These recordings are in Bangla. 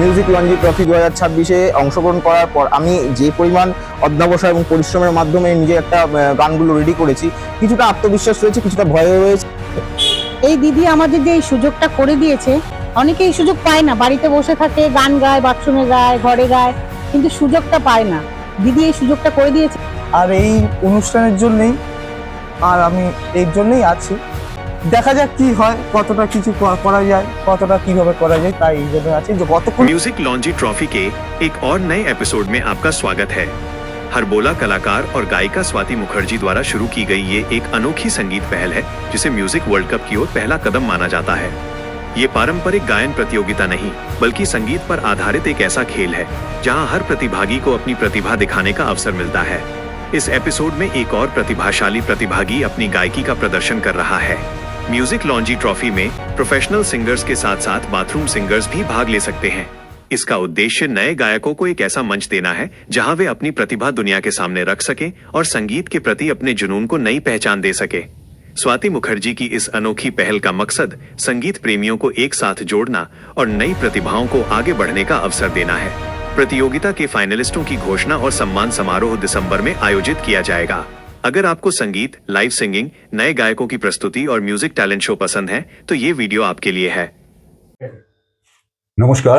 মিউজিক লঞ্জি ট্রফি 2026-এ অংশগ্রহণ করার পর আমি যে পরিমাণ অধ্যবসায় এবং পরিশ্রমের মাধ্যমে নিজে একটা গানগুলো রেডি করেছি, কিছুটা আত্মবিশ্বাস রয়েছে, কিছুটা ভয়ও রয়েছে। এই দিদি আমাদের যে এই সুযোগটা করে দিয়েছে, অনেকে এই সুযোগ পায় না, বাড়িতে বসে থাকে, গান গায়, বাথরুমে গায়, ঘরে গায়, কিন্তু সুযোগটা পায় না। দিদি এই সুযোগটা করে দিয়েছে। আর এই অনুষ্ঠানের জন্যই আর আমি এর জন্যই আছি। দেখা যাক কি হয়, কতটা কিছু করা যায়, কতটা কিভাবে করা যায়, তাই এই জন্য আছি যে কতক্ষণ। म्यूजिक लॉन्जी ट्रॉफी के एक और नए एपिसोड में आपका स्वागत है। हरबोला कलाकार और गायिका स्वाति मुखर्जी द्वारा शुरू की गई ये एक अनोखी संगीत पहल है, जिसे म्यूजिक वर्ल्ड कप की ओर पहला कदम माना जाता है। ये पारंपरिक गायन प्रतियोगिता नहीं, बल्कि संगीत पर आधारित एक ऐसा खेल है जहां हर प्रतिभागी को अपनी प्रतिभा दिखाने का अवसर मिलता है। इस एपिसोड में एक और प्रतिभाशाली प्रतिभागी अपनी गायकी का प्रदर्शन कर रहा है। म्यूजिक लॉन्जी ट्रॉफी में प्रोफेशनल सिंगर्स के साथ साथ बाथरूम सिंगर्स भी भाग ले सकते हैं। इसका उद्देश्य नए गायकों को एक ऐसा मंच देना है जहां वे अपनी प्रतिभा दुनिया के सामने रख सके और संगीत के प्रति अपने जुनून को नई पहचान दे सके। स्वाति मुखर्जी की इस अनोखी पहल का मकसद संगीत प्रेमियों को एक साथ जोड़ना और नई प्रतिभाओं को आगे बढ़ने का अवसर देना है। प्रतियोगिता के फाइनलिस्टों की घोषणा और सम्मान समारोह दिसंबर में आयोजित किया जाएगा। अगर आपको संगीत, लाइव सिंगिंग, नए गायकों की प्रस्तुति और म्यूजिक टैलेंट शो पसंद है तो ये वीडियो आपके लिए है। নমস্কার,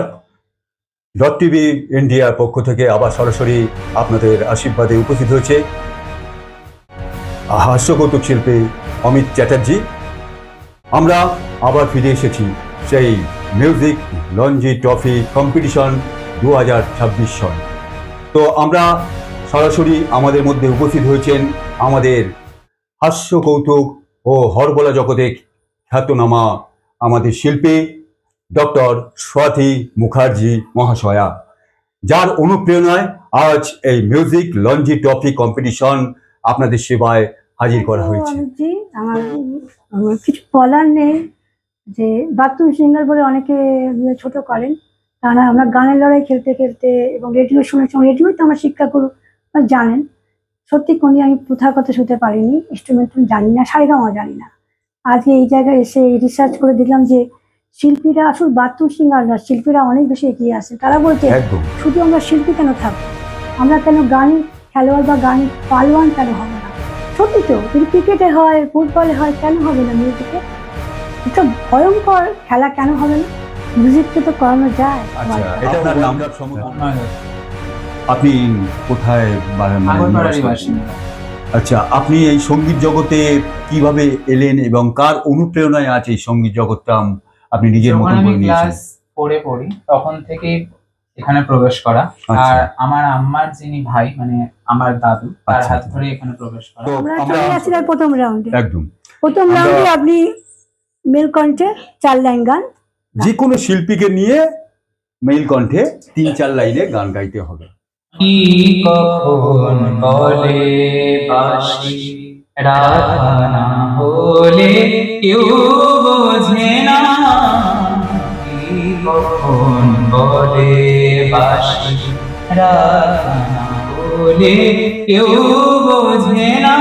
ডট টিভি ইন্ডিয়ার পক্ষ থেকে আবার সরাসরি আপনাদের আশীর্বাদে উপস্থিত হয়েছে হাস্যকৌতুক শিল্পী অমিত চ্যাটার্জি। আমরা আবার ফিরে এসেছি সেই মিউজিক লঞ্জি ট্রফি কম্পিটিশন 2026 সন। তো আমরা সরাসরি আমাদের মধ্যে উপস্থিত হয়েছেন আমাদের হাস্যকৌতুক ও হরবোলা জগতে খ্যাতনামা আমাদের শিল্পী ডক্টর স্বাতি মুখার্জি মহাশয়া, যার অনুপ্রেরণায় আজ এই মিউজিক লঞ্জি ট্রফি কম্পিটিশন আপনাদের সেবায় হাজির করা হয়েছে। আমার কিছু বলার নেই, যে বাথরুম সিঙ্গার বলে অনেকে ছোট করেন, তারা আমরা গানের লড়াই খেলতে খেলতে এবং রেডিও শোনার সময়, রেডিওতে আমার শিক্ষাগুরু জানেন, সত্যি কোনদিন আমি প্রথার কথা শুনতে পারিনি, ইনস্ট্রুমেন্ট জানি না, সারেগামা জানি না। আজকে এই জায়গায় এসে রিসার্চ করে দেখলাম যে শিল্পীরা আসল বাথরুম সিঙ্গার না, শিল্পীরা অনেক বেশি এগিয়ে আছে। তারা বলছে শুধু আমরা শিল্পী কেন থাকবো, আমরা কেন গান খেলোয়াড় বা গান পালোয়ান কেন হবে না? সত্যি তো, যদি ক্রিকেটে হয়, ফুটবলে হয়, কেন হবে না মিউজিকে? একটা ভয়ঙ্কর খেলা কেন হবে না? মিউজিককে তো করানো যায়। আপনি কোথায়? আচ্ছা, আপনি এই সঙ্গীত জগতে কিভাবে এলেন এবং কার অনুপ্রেরণায় আছে এই সঙ্গীত জগৎটা আপনি নিজের মতো করে নিয়েছেন? ক্লাস 4 পড়ি তখন থেকে এখানে প্রবেশ করা। আর আমার আম্মার যিনি ভাই, মানে আমার দাদু, তার হাত ধরে এখানে প্রবেশ করা। আমরা চলে গেছিলাম প্রথম রাউন্ডে। একদম প্রথম রাউন্ডে আপনি মেল কণ্ঠে 4 লাইন গান, যে কোনো শিল্পীকে নিয়ে মেল কণ্ঠে 3-4 লাইনে গান গাইতে হবে। কি কখন বলে বাঁশি রাধা না হলে কেউ বোঝে না, কি কখন বলে বাঁশি রাধা না হলে কেউ বোঝে না,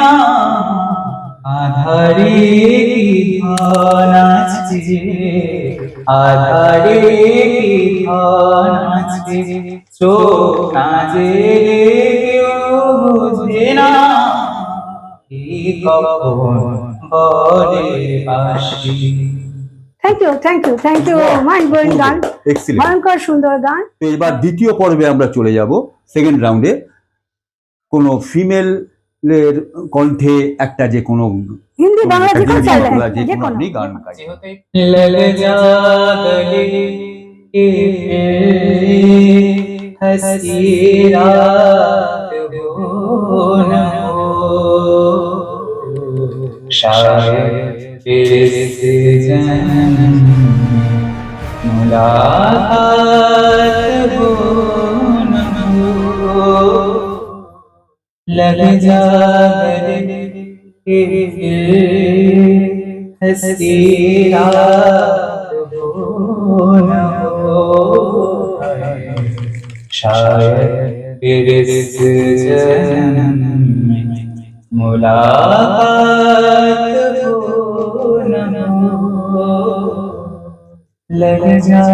আধারে কি ধন আছে, আধারে কি ধন আছে, চোখ না জেলে কেউ বোঝে না, কি কখন বলে বাঁশি। থ্যাংক ইউ মাইন্ড ব্লোয়িং গান, ভয়ঙ্কর সুন্দর গান। তো এবার দ্বিতীয় পর্বে আমরা চলে যাব, সেকেন্ড রাউন্ডে। কোনো ফিমেলের কণ্ঠে একটা যে কোনো হিন্দি বাংলা যে কোনো আপনি গান গাইতে। लग जा गले के हंसी रात हो न हो, शायद इस जन्म में मुलाकात हो न हो, लग जा गले के हंसी रात हो न हो, शायद इस जन्म में मुलाकात हो न हो, लग जा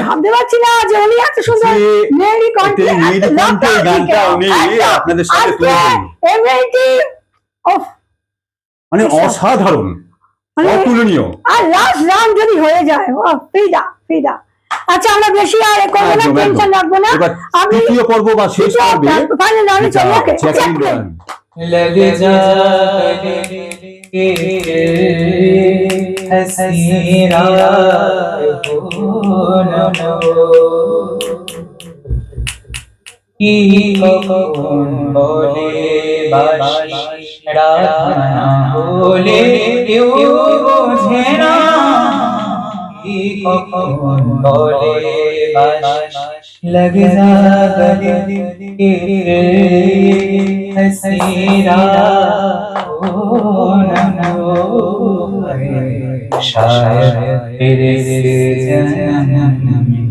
ভাবতে পারছি না যে উনি এত সুন্দর মেয়েরই কণ্ঠে মেয়েরই কণ্ঠে এই গানটা উনি আপনাদের সাথে তুলে ধরলেন। মানে অসাধারণ, অতুলনীয়। আর লাস্ট রান যদি হয়ে যায়, ও ফিদা ফিদা। আচ্ছা আমরা বেশি আর করবো না, টেনশন রাখবো না। এবার আপনি তৃতীয় পর্ব বা শেষ পর্বে ফাইনাল রানে চলে ওকে জ্যাকলিন গান। लग जा गले के हसीना हो न हो কি কখন বলে বাসি রাধা বলে কেউ বোঝে না কি কখন বলে বাসি লগ যা গলে কে हसीना हो न हो शायद तेरे जन्म में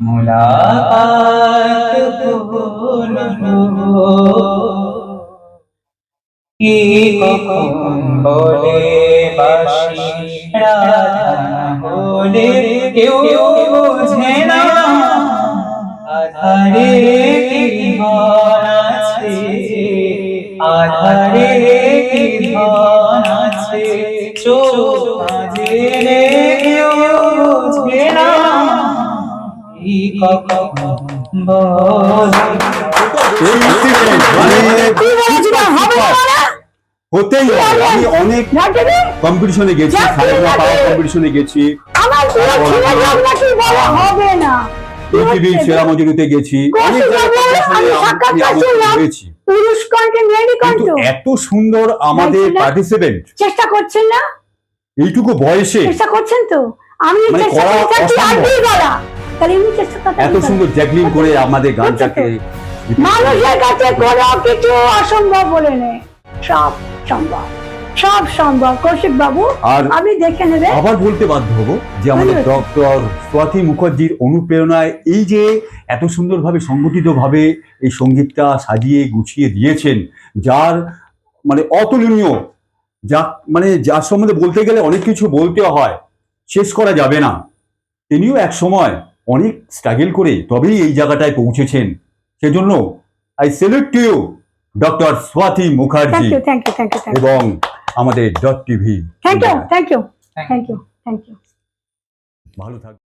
मुलाकात हो न हो কি কখন বলে বাসি রাধা বলে কেউ বোঝে না আধারে কি ধন আছে আধারে কি ধন আছে চোখ জেনে কেউ বোঝে না কি কখন বলে হতেই হবে। আমি অনেক কম্পিটিশনে গেছি, খালেদা পাওয়ার কম্পিটিশনে গেছি, আমার পুরো ছেলে লোক নাকি বলা হবে না। টিভি সেরা মজুরিতে গেছি, অনেক জায়গায় হয়েছি। পুরুষ কণ্ঠে মেয়েরই কিন্তু কণ্ঠ এত সুন্দর আমাদের দেখছিলেন? পার্টিসিপেন্ট চেষ্টা করছেন না? এইটুকু বয়সে চেষ্টা করছেন তো? আমি মানে চেষ্টা করা করছি অসম্ভব। আরবি গলা, তাহলে এমনি চেষ্টা করতে এত সুন্দর জ্যাকলিন করে আমাদের গানটাকে মানুষের কাছে কোনো কিছু অসম্ভব বলে নেই, সব সম্ভব, সব সম্ভব। কৌশিক বাবু আর আপনি দেখে নেবেন। আবার বলতে বাধ্য হব যে আমাদের ধন্যবাদ। ডক্টর স্বাতী মুখার্জির অনুপ্রেরণায় এই যে এত সুন্দরভাবে সংগঠিতভাবে এই সঙ্গীতটা সাজিয়ে গুছিয়ে দিয়েছেন, যার মানে অতুলনীয়, যা মানে যার সম্বন্ধে বলতে গেলে অনেক কিছু বলতে হয়, শেষ করা যাবে না। তিনিও এক সময় অনেক স্ট্রাগল করে তবেই এই জায়গাটায় পৌঁছেছেন। সেজন্য I salute to you doctor Swati thank Mukherjee you thank you thank you thank you এবং আমাদের dot TV. Thank you thank you thank you thank you. ভালো থাকবে।